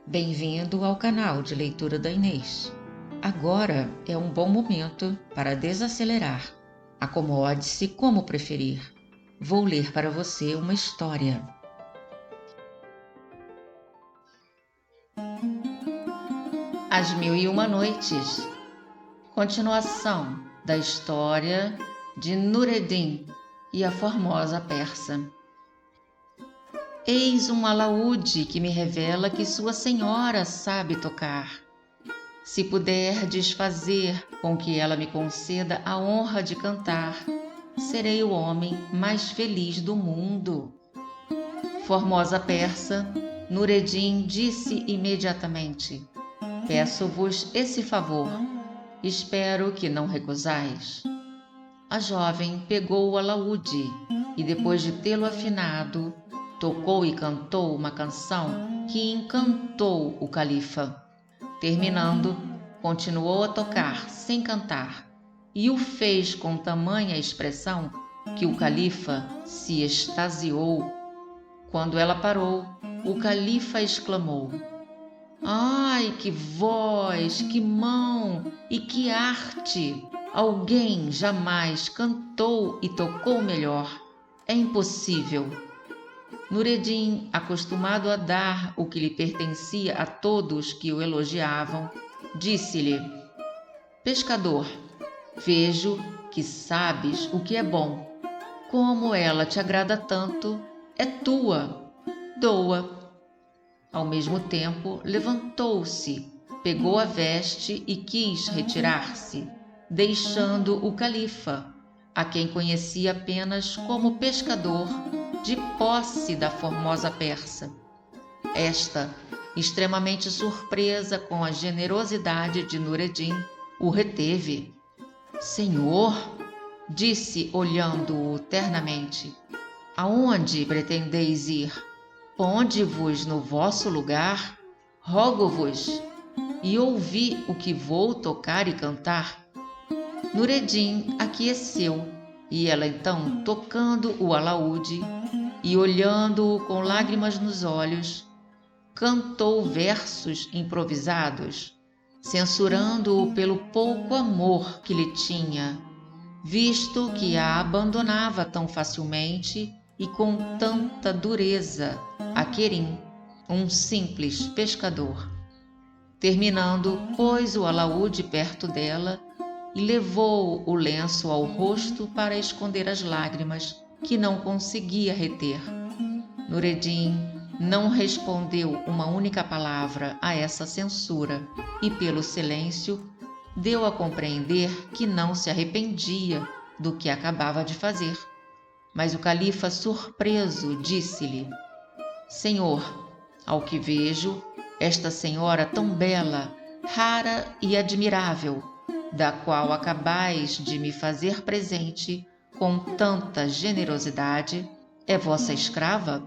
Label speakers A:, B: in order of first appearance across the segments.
A: Bem-vindo ao canal de leitura da Inês. Agora é um bom momento para desacelerar. Acomode-se como preferir. Vou ler para você uma história. As Mil e Uma Noites. Continuação da história de Nureddin e a Formosa Persa. Eis um alaúde que me revela que sua senhora sabe tocar. Se puder desfazer com que ela me conceda a honra de cantar, serei o homem mais feliz do mundo. Formosa Persa, Nureddin disse imediatamente: peço-vos esse favor, espero que não recusais. A jovem pegou o alaúde e, depois de tê-lo afinado, tocou e cantou uma canção que encantou o califa. Terminando, continuou a tocar sem cantar e o fez com tamanha expressão que o califa se extasiou. Quando ela parou, o califa exclamou: ai, que voz, que mão e que arte! Alguém jamais cantou e tocou melhor. É impossível. Nureddin, acostumado a dar o que lhe pertencia a todos que o elogiavam, disse-lhe: pescador, vejo que sabes o que é bom. Como ela te agrada tanto, é tua, doa. Ao mesmo tempo, levantou-se, pegou a veste e quis retirar-se, deixando o califa, a quem conhecia apenas como pescador, de posse da formosa persa. Esta, extremamente surpresa com a generosidade de Nureddin, o reteve. Senhor, disse olhando-o ternamente, aonde pretendeis ir? Ponde-vos no vosso lugar, rogo-vos, e ouvi o que vou tocar e cantar. Nureddin aqueceu, e ela então, tocando o alaúde e olhando-o com lágrimas nos olhos, cantou versos improvisados, censurando-o pelo pouco amor que lhe tinha, visto que a abandonava tão facilmente e com tanta dureza a Kerim, um simples pescador. Terminando, pôs o alaúde perto dela e levou o lenço ao rosto para esconder as lágrimas que não conseguia reter. Nureddin não respondeu uma única palavra a essa censura e, pelo silêncio, deu a compreender que não se arrependia do que acabava de fazer. Mas o califa, surpreso, disse-lhe: Senhor, ao que vejo, esta senhora tão bela, rara e admirável, da qual acabais de me fazer presente com tanta generosidade, é vossa escrava?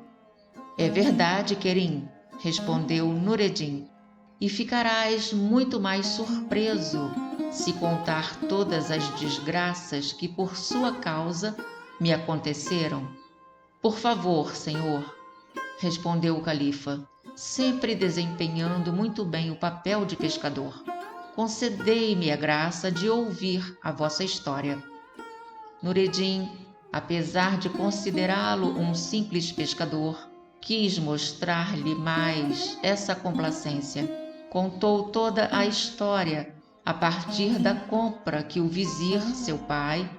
A: É verdade, Kerim, respondeu Nureddin, e ficarás muito mais surpreso se contar todas as desgraças que por sua causa me aconteceram. Por favor, senhor, respondeu o califa, sempre desempenhando muito bem o papel de pescador, concedei-me a graça de ouvir a vossa história. Nureddin, apesar de considerá-lo um simples pescador, quis mostrar-lhe mais essa complacência. Contou toda a história a partir da compra que o vizir, seu pai,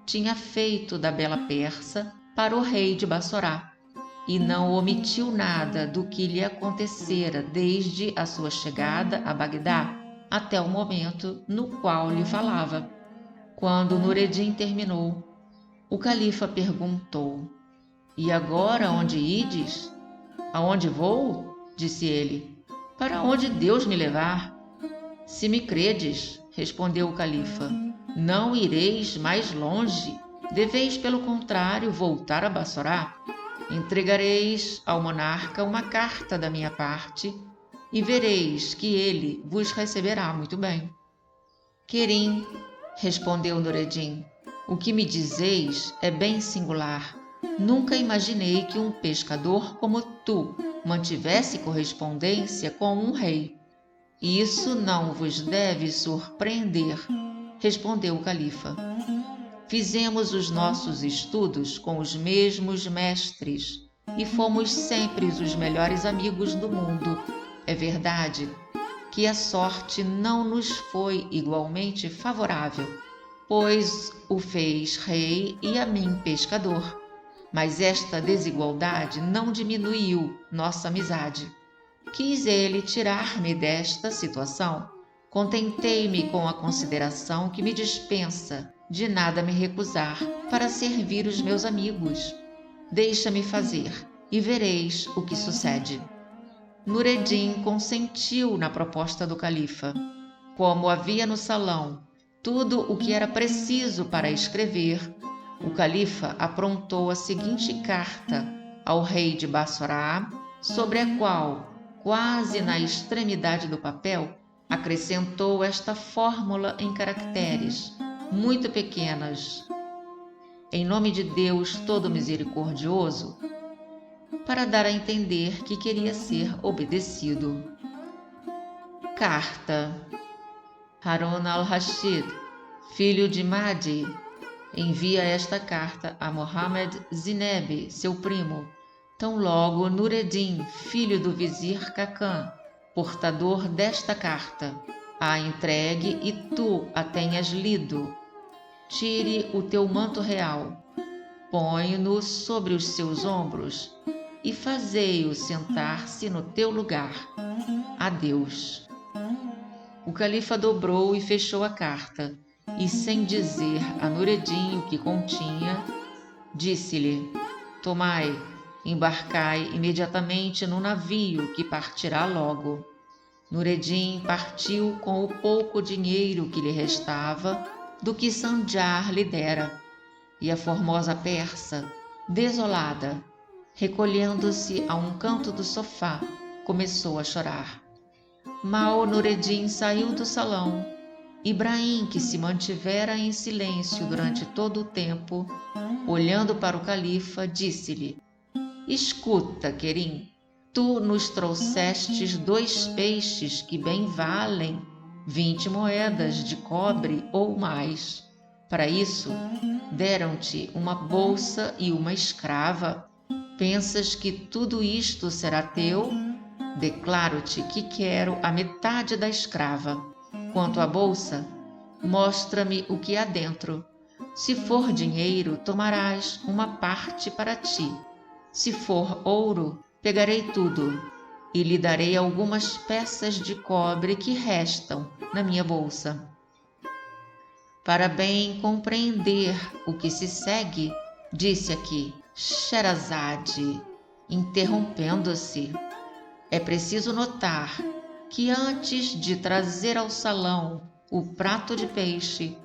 A: tinha feito da bela persa para o rei de Bassorá, e não omitiu nada do que lhe acontecera desde a sua chegada a Bagdá até o momento no qual lhe falava. Quando Nureddin terminou, o califa perguntou: e agora onde ides? Aonde vou? Disse ele. Para onde Deus me levar? Se me credes, respondeu o califa, não ireis mais longe, deveis pelo contrário voltar a Bassorá. Entregareis ao monarca uma carta da minha parte e vereis que ele vos receberá muito bem. Kerim, respondeu Nureddin, o que me dizeis é bem singular. Nunca imaginei que um pescador como tu mantivesse correspondência com um rei. Isso não vos deve surpreender, respondeu o califa. Fizemos os nossos estudos com os mesmos mestres e fomos sempre os melhores amigos do mundo. É verdade que a sorte não nos foi igualmente favorável, pois o fez rei e a mim pescador. Mas esta desigualdade não diminuiu nossa amizade. Quis ele tirar-me desta situação. Contentei-me com a consideração que me dispensa de nada me recusar para servir os meus amigos. Deixa-me fazer e vereis o que sucede. Nureddin consentiu na proposta do califa. Como havia no salão tudo o que era preciso para escrever, o califa aprontou a seguinte carta ao rei de Bassorá, sobre a qual, quase na extremidade do papel, acrescentou esta fórmula em caracteres muito pequenas: em nome de Deus todo misericordioso, para dar a entender que queria ser obedecido. Carta. Harun al-Rashid, filho de Mahdi, envia esta carta a Mohammed Zineb, seu primo. Tão logo Nureddin, filho do vizir Kakan, portador desta carta, a entregue e tu a tenhas lido, tire o teu manto real, põe-no sobre os seus ombros e fazei-o sentar-se no teu lugar. Adeus. O califa dobrou e fechou a carta, e sem dizer a Nureddin o que continha, disse-lhe: tomai, embarcai imediatamente no navio que partirá logo. Nureddin partiu com o pouco dinheiro que lhe restava do que Sanjar lhe dera, e a formosa persa, desolada, recolhendo-se a um canto do sofá, começou a chorar. Mal Nureddin saiu do salão, Ibrahim, que se mantivera em silêncio durante todo o tempo, olhando para o califa, disse-lhe: escuta, Kerim, tu nos trouxestes 2 peixes que bem valem 20 moedas de cobre ou mais. Para isso, deram-te uma bolsa e uma escrava. Pensas que tudo isto será teu? Declaro-te que quero a metade da escrava. Quanto à bolsa, mostra-me o que há dentro. Se for dinheiro, tomarás uma parte para ti. Se for ouro, pegarei tudo e lhe darei algumas peças de cobre que restam na minha bolsa. Para bem compreender o que se segue, disse aqui Sherazade, interrompendo-se. É preciso notar que antes de trazer ao salão o prato de peixe,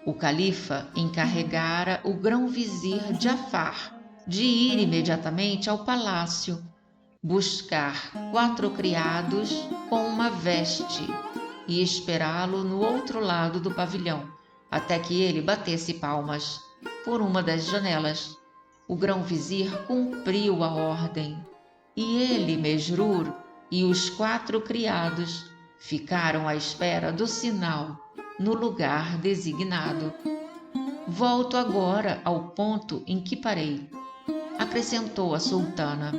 A: o califa encarregara o grão-vizir Jafar de ir imediatamente ao palácio, buscar 4 criados com uma veste e esperá-lo no outro lado do pavilhão, até que ele batesse palmas por uma das janelas. O grão-vizir cumpriu a ordem, e ele, Mesrur, e os 4 criados ficaram à espera do sinal no lugar designado. Volto agora ao ponto em que parei, acrescentou a sultana.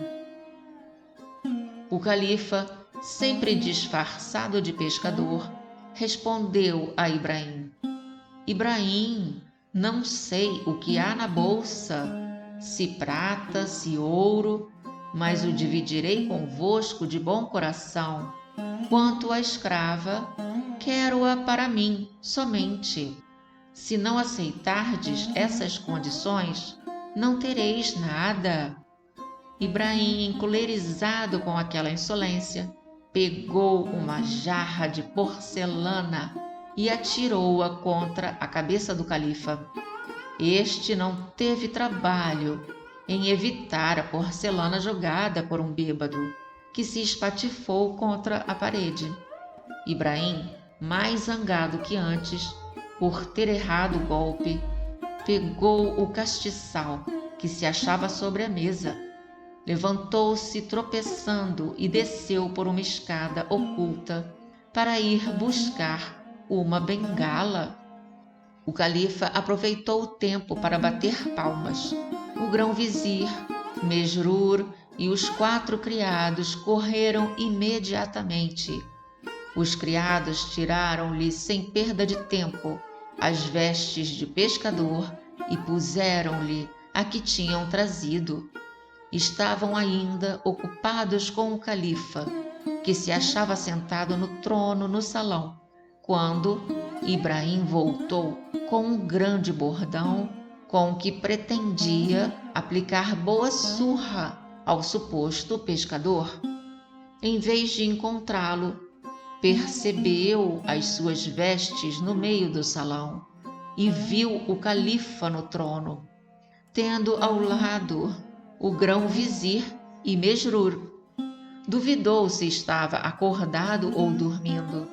A: O califa, sempre disfarçado de pescador, respondeu a Ibrahim: Ibrahim, não sei o que há na bolsa, se prata, se ouro, mas o dividirei convosco de bom coração. Quanto à escrava, quero-a para mim somente. Se não aceitardes essas condições, não tereis nada. Ibrahim, encolerizado com aquela insolência, pegou uma jarra de porcelana e atirou-a contra a cabeça do califa. Este não teve trabalho em evitar a porcelana jogada por um bêbado, que se espatifou contra a parede. Ibrahim, mais zangado que antes, por ter errado o golpe, pegou o castiçal que se achava sobre a mesa levantou-se tropeçando e desceu por uma escada oculta para ir buscar uma bengala. O califa aproveitou o tempo para bater palmas. O grão-vizir, Mesrur e os 4 criados correram imediatamente. Os criados tiraram-lhe sem perda de tempo as vestes de pescador e puseram-lhe a que tinham trazido. Estavam ainda ocupados com o califa, que se achava sentado no trono no salão, quando Ibrahim voltou com um grande bordão com que pretendia aplicar boa surra ao suposto pescador. Em vez de encontrá-lo, percebeu as suas vestes no meio do salão e viu o califa no trono, tendo ao lado o grão-vizir e Mesrur. Duvidou se estava acordado ou dormindo.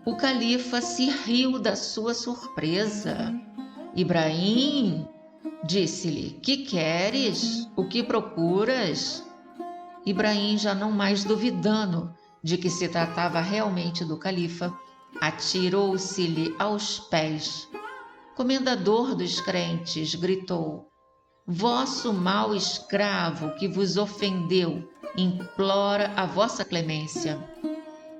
A: O califa se riu da sua surpresa. Ibrahim, disse-lhe, que queres? O que procuras? Ibrahim, já não mais duvidando de que se tratava realmente do califa, atirou-se-lhe aos pés. Comendador dos crentes, gritou, vosso mau escravo que vos ofendeu implora a vossa clemência.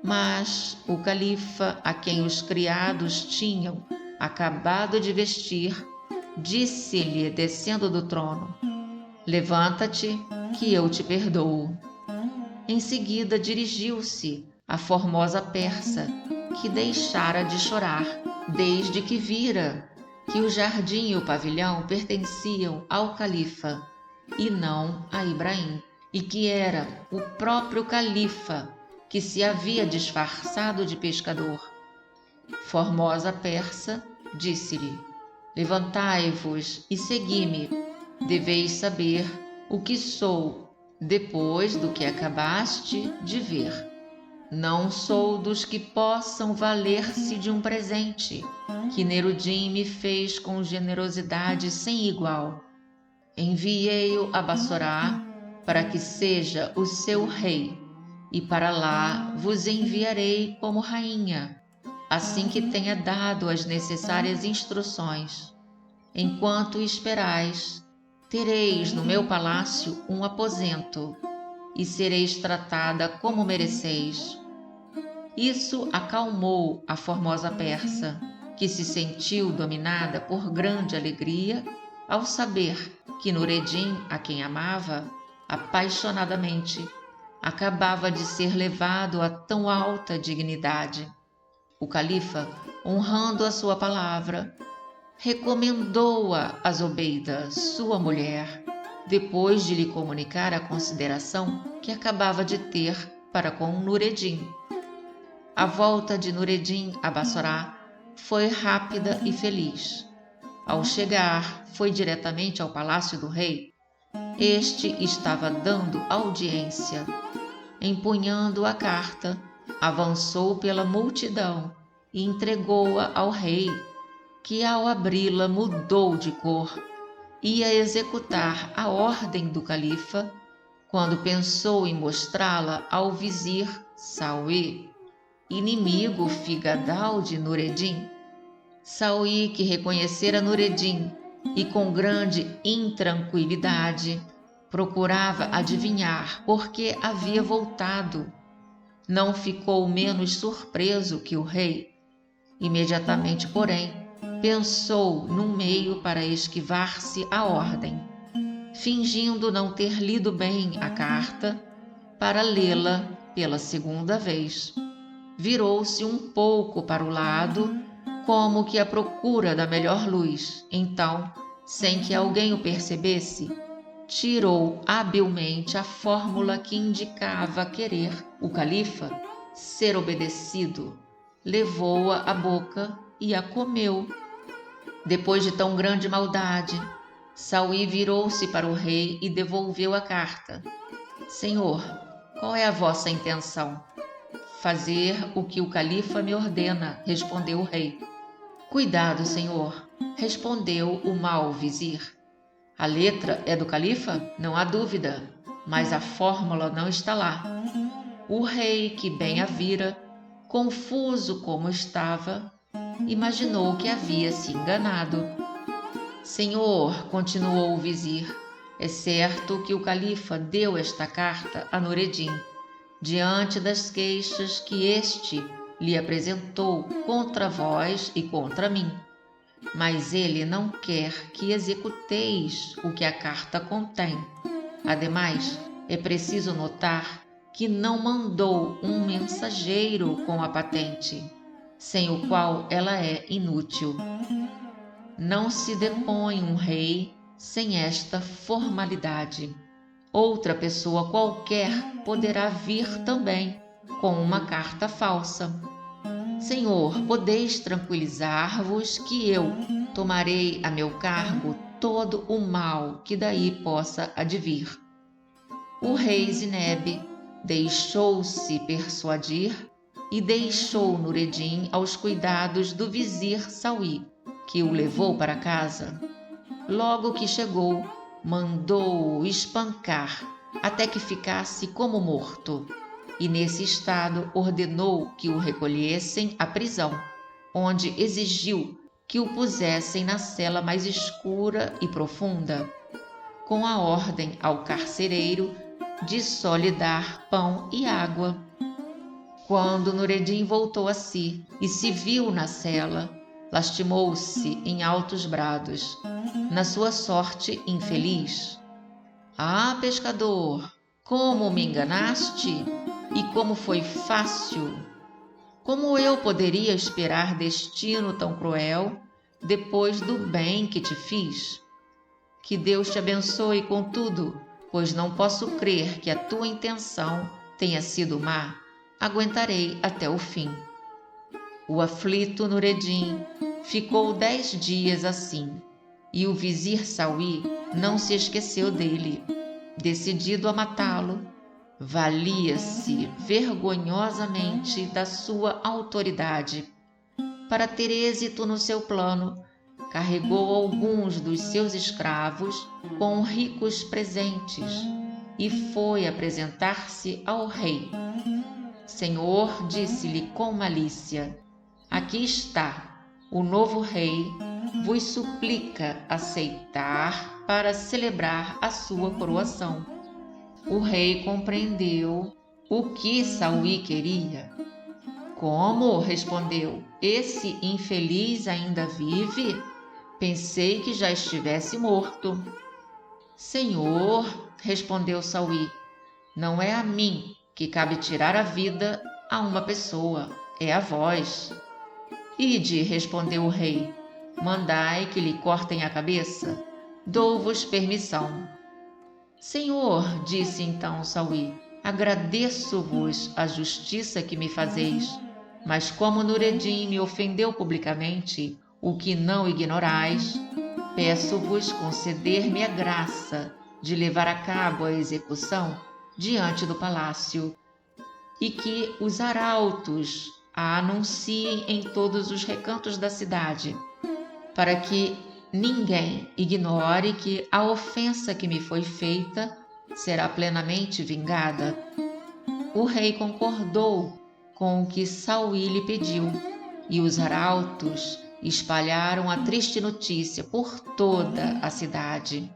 A: Mas o califa, a quem os criados tinham acabado de vestir, disse-lhe, descendo do trono, levanta-te, que eu te perdoo. Em seguida dirigiu-se à formosa persa, que deixara de chorar, desde que vira que o jardim e o pavilhão pertenciam ao califa, e não a Ibrahim, e que era o próprio califa que se havia disfarçado de pescador. Formosa persa disse-lhe, levantai-vos e segui-me, deveis saber o que sou depois do que acabaste de ver. Não sou dos que possam valer-se de um presente, que Nerudim me fez com generosidade sem igual. Enviei-o a Bassorá para que seja o seu rei, e para lá vos enviarei como rainha, assim que tenha dado as necessárias instruções. Enquanto esperais, tereis no meu palácio um aposento, e sereis tratada como mereceis. Isso acalmou a formosa persa, que se sentiu dominada por grande alegria ao saber que Nureddin, a quem amava apaixonadamente, acabava de ser levado a tão alta dignidade. O califa, honrando a sua palavra, recomendou-a a Zobeida, sua mulher, depois de lhe comunicar a consideração que acabava de ter para com Nureddin. A volta de Nureddin a Bassorá foi rápida e feliz. Ao chegar, foi diretamente ao palácio do rei. Este estava dando audiência. Empunhando a carta, avançou pela multidão e entregou-a ao rei, que ao abri-la mudou de cor. Ia executar a ordem do califa, quando pensou em mostrá-la ao vizir Saui, inimigo figadal de Nureddin. Saui, que reconhecera Nureddin e com grande intranquilidade procurava adivinhar por que havia voltado, não ficou menos surpreso que o rei. Imediatamente, porém, pensou num meio para esquivar-se à ordem, fingindo não ter lido bem a carta, para lê-la pela segunda vez. Virou-se um pouco para o lado, como que à procura da melhor luz. Então, sem que alguém o percebesse, tirou habilmente a fórmula que indicava querer o califa ser obedecido, levou-a à boca e a comeu. Depois de tão grande maldade, Saui virou-se para o rei e devolveu a carta. Senhor, qual é a vossa intenção? Fazer o que o califa me ordena, respondeu o rei. Cuidado, senhor, respondeu o mau vizir. A letra é do califa? Não há dúvida. mas a fórmula não está lá. O rei, que bem a vira, confuso como estava, imaginou que havia se enganado. Senhor, continuou o vizir, é certo que o califa deu esta carta a Nureddin, diante das queixas que este lhe apresentou contra vós e contra mim. Mas ele não quer que executeis o que a carta contém. Ademais, é preciso notar que não mandou um mensageiro com a patente, sem o qual ela é inútil. Não se depõe um rei sem esta formalidade. Outra pessoa qualquer poderá vir também com uma carta falsa. Senhor, podeis tranquilizar-vos que eu tomarei a meu cargo todo o mal que daí possa advir. O rei Zineb deixou-se persuadir e deixou Nureddin aos cuidados do vizir Saui, que o levou para casa. Logo que chegou, mandou-o espancar até que ficasse como morto, e nesse estado ordenou que o recolhessem à prisão, onde exigiu que o pusessem na cela mais escura e profunda, com a ordem ao carcereiro de só lhe dar pão e água. Quando Nureddin voltou a si e se viu na cela, lastimou-se em altos brados, na sua sorte infeliz. Ah, pescador, como me enganaste! E como foi fácil! Como eu poderia esperar destino tão cruel depois do bem que te fiz? Que Deus te abençoe com tudo, pois não posso crer que a tua intenção tenha sido má. Aguentarei até o fim. O aflito Nureddin ficou 10 dias assim, e o vizir Saui não se esqueceu dele. Decidido a matá-lo, valia-se vergonhosamente da sua autoridade. Para ter êxito no seu plano, carregou alguns dos seus escravos com ricos presentes e foi apresentar-se ao rei. Senhor, disse-lhe com malícia, aqui está, o novo rei vos suplica aceitar para celebrar a sua coroação. O rei compreendeu o que Saui queria. Como? Respondeu. Esse infeliz ainda vive? Pensei que já estivesse morto. Senhor, respondeu Saui, não é a mim que cabe tirar a vida a uma pessoa, é a vós. Ide, respondeu o rei, mandai que lhe cortem a cabeça, dou-vos permissão. Senhor, disse então Saui, agradeço-vos a justiça que me fazeis, mas como Nureddin me ofendeu publicamente, o que não ignorais, peço-vos conceder-me a graça de levar a cabo a execução diante do palácio, e que os arautos a anunciem em todos os recantos da cidade, para que ninguém ignore que a ofensa que me foi feita será plenamente vingada. O rei concordou com o que Saui lhe pediu, e os arautos espalharam a triste notícia por toda a cidade.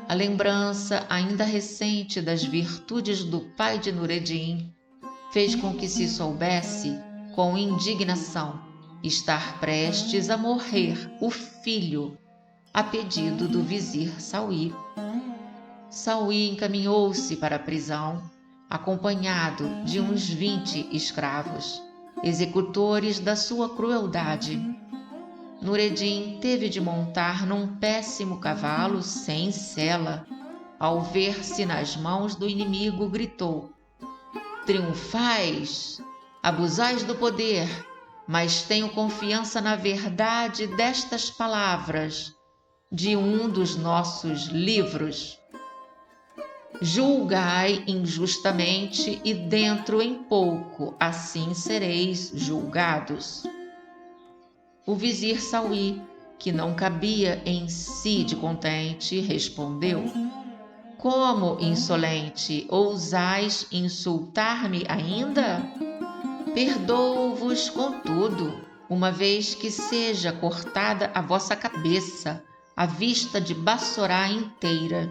A: A lembrança ainda recente das virtudes do pai de Nureddin fez com que se soubesse, com indignação, estar prestes a morrer o filho, a pedido do vizir Saui. Saui encaminhou-se para a prisão, acompanhado de uns 20 escravos, executores da sua crueldade. Nureddin teve de montar num péssimo cavalo sem sela. Ao ver-se nas mãos do inimigo, gritou: triunfais, abusais do poder, mas tenho confiança na verdade destas palavras de um dos nossos livros. Julgai injustamente e dentro em pouco assim sereis julgados. O vizir Saui, que não cabia em si de contente, respondeu: Como, insolente, ousais insultar-me ainda? Perdoo-vos, contudo, uma vez que seja cortada a vossa cabeça, à vista de Bassorá inteira.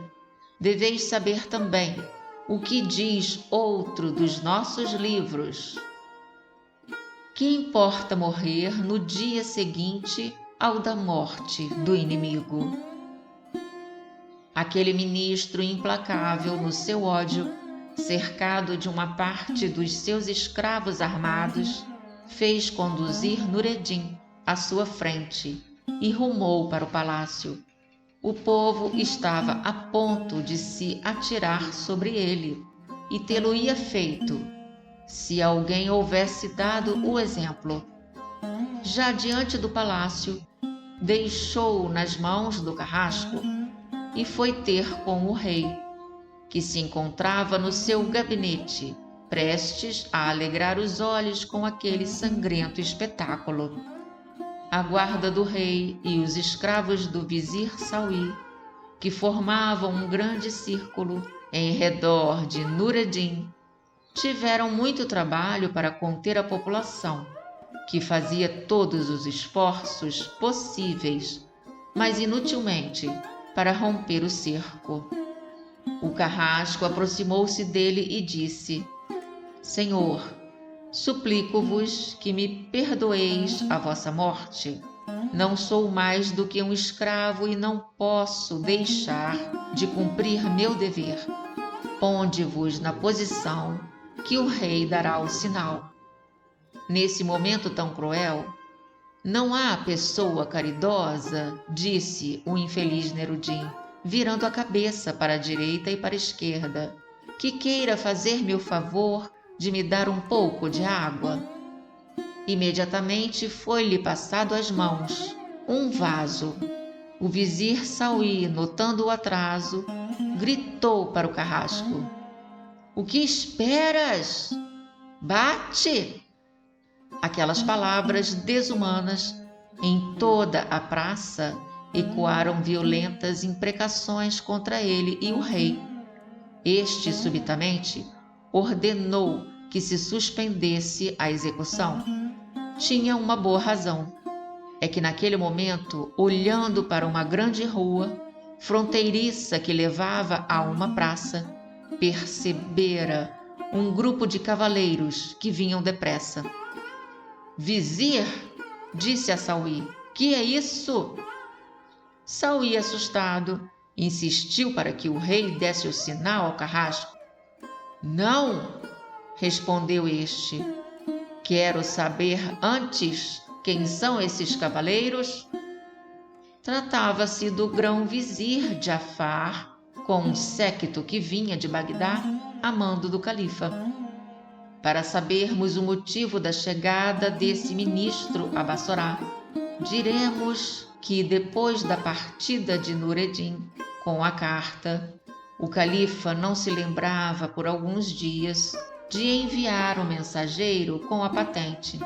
A: Deveis saber também o que diz outro dos nossos livros. Que importa morrer no dia seguinte ao da morte do inimigo? Aquele ministro implacável no seu ódio, cercado de uma parte dos seus escravos armados, fez conduzir Nureddin à sua frente e rumou para o palácio. O povo estava a ponto de se atirar sobre ele, e tê-lo-ia feito, se alguém houvesse dado o exemplo. Já diante do palácio, deixou-o nas mãos do carrasco e foi ter com o rei, que se encontrava no seu gabinete, prestes a alegrar os olhos com aquele sangrento espetáculo. A guarda do rei e os escravos do vizir Saui, que formavam um grande círculo em redor de Nureddin, tiveram muito trabalho para conter a população, que fazia todos os esforços possíveis, mas inutilmente, para romper o cerco. O carrasco aproximou-se dele e disse: Senhor, suplico-vos que me perdoeis a vossa morte. Não sou mais do que um escravo e não posso deixar de cumprir meu dever. Ponde-vos na posição que o rei dará o sinal. Nesse momento tão cruel, não há pessoa caridosa, disse o infeliz Nureddin, virando a cabeça para a direita e para a esquerda, que queira fazer-me o favor de me dar um pouco de água. Imediatamente foi-lhe passado às mãos um vaso. O vizir Saui, notando o atraso, gritou para o carrasco: O que esperas? Bate! Aquelas palavras desumanas em toda a praça ecoaram violentas imprecações contra ele e o rei. Este subitamente ordenou que se suspendesse a execução. Tinha uma boa razão. É que naquele momento, olhando para uma grande rua fronteiriça que levava a uma praça, percebera um grupo de cavaleiros que vinham depressa. Vizir, disse a Saui, que é isso? Saui, assustado, insistiu para que o rei desse o sinal ao carrasco. Não, respondeu este. Quero saber antes quem são esses cavaleiros. Tratava-se do grão-vizir Jafar, com um séquito que vinha de Bagdá a mando do califa. Para sabermos o motivo da chegada desse ministro a Bassorá, diremos que depois da partida de Nureddin com a carta, o califa não se lembrava por alguns dias de enviar um mensageiro com a patente.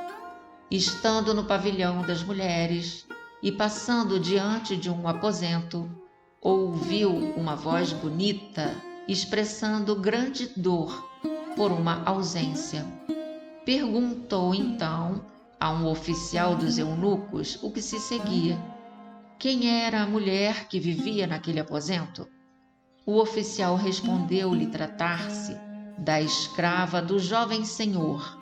A: Estando no pavilhão das mulheres e passando diante de um aposento, ouviu uma voz bonita expressando grande dor por uma ausência. Perguntou então a um oficial dos eunucos o que se seguia. Quem era a mulher que vivia naquele aposento? O oficial respondeu-lhe tratar-se da escrava do jovem senhor,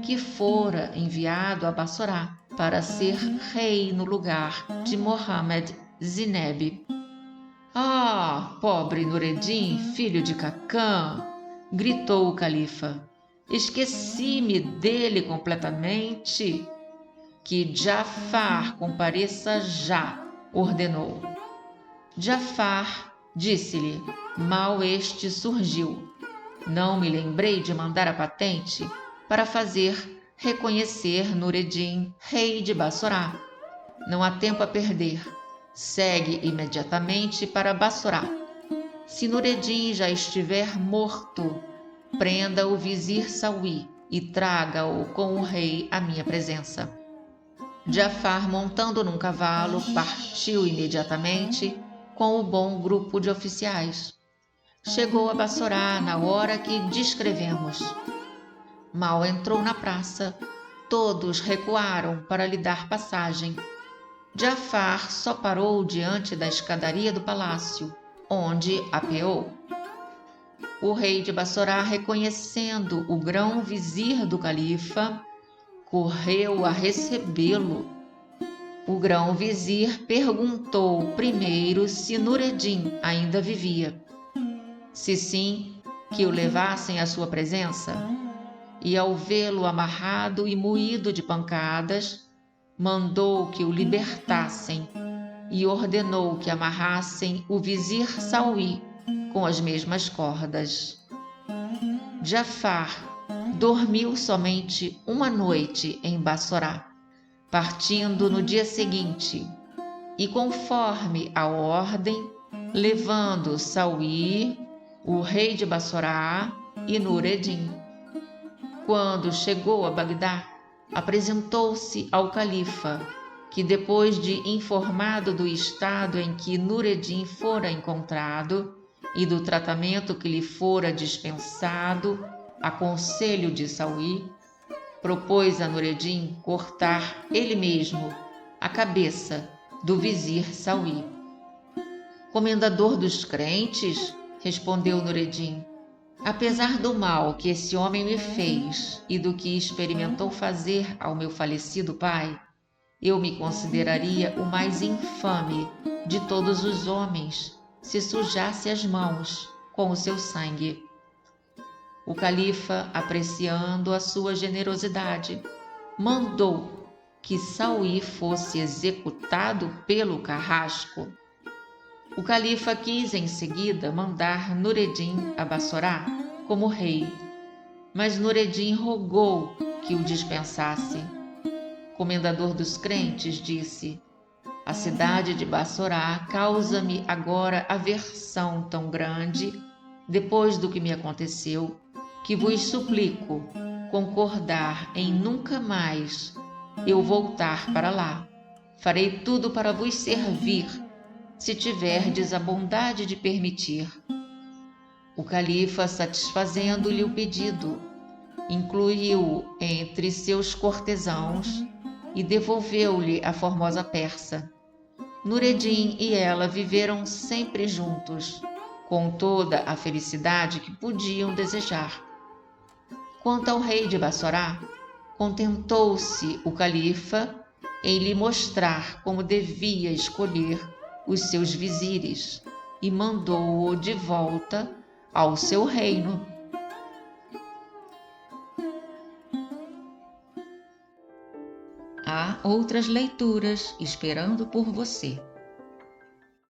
A: que fora enviado a Bassorá para ser rei no lugar de Mohammed Zineb. Ah, pobre Nureddin, filho de Cacã! Gritou o califa. Esqueci-me dele completamente. Que Jafar compareça já, ordenou. Jafar disse-lhe: mal este surgiu. Não me lembrei de mandar a patente para fazer reconhecer Nureddin, rei de Bassorá. Não há tempo a perder. Segue imediatamente para Bassorá. Se Nureddin já estiver morto, prenda o vizir Saui e traga-o com o rei à minha presença. Jafar, montando num cavalo, partiu imediatamente com o bom grupo de oficiais. chegou a Bassorá na hora que descrevemos. Mal entrou na praça, todos recuaram para lhe dar passagem. Jafar só parou diante da escadaria do palácio, onde apeou. O rei de Bassorá, reconhecendo o grão-vizir do califa, correu a recebê-lo. O grão-vizir perguntou primeiro se Nureddin ainda vivia. Se sim, que o levassem à sua presença. E ao vê-lo amarrado e moído de pancadas, mandou que o libertassem e ordenou que amarrassem o vizir Sauí com as mesmas cordas. Jafar dormiu somente uma noite em Bassorá, partindo no dia seguinte, e conforme a ordem, levando Sauí, o rei de Bassorá, e Nureddin. Quando chegou a Bagdá, apresentou-se ao califa, que depois de informado do estado em que Nureddin fora encontrado e do tratamento que lhe fora dispensado, a conselho de Sauí, propôs a Nureddin cortar ele mesmo a cabeça do vizir Sauí. Comendador dos crentes, respondeu Nureddin, apesar do mal que esse homem me fez e do que experimentou fazer ao meu falecido pai, eu me consideraria o mais infame de todos os homens se sujasse as mãos com o seu sangue. O califa, apreciando a sua generosidade, mandou que Sauí fosse executado pelo carrasco. O califa quis em seguida mandar Nureddin a Bassorá como rei, mas Nureddin rogou que o dispensasse. Comendador dos crentes disse: a cidade de Bassorá causa-me agora aversão tão grande, depois do que me aconteceu, que vos suplico concordar em nunca mais eu voltar para lá. Farei tudo para vos servir, se tiverdes a bondade de permitir. O califa, satisfazendo-lhe o pedido, incluiu-o entre seus cortesãos e devolveu-lhe a formosa persa. Nureddin e ela viveram sempre juntos, com toda a felicidade que podiam desejar. Quanto ao rei de Bassorá, contentou-se o califa em lhe mostrar como devia escolher os seus vizires e mandou-o de volta ao seu reino. Há outras leituras esperando por você.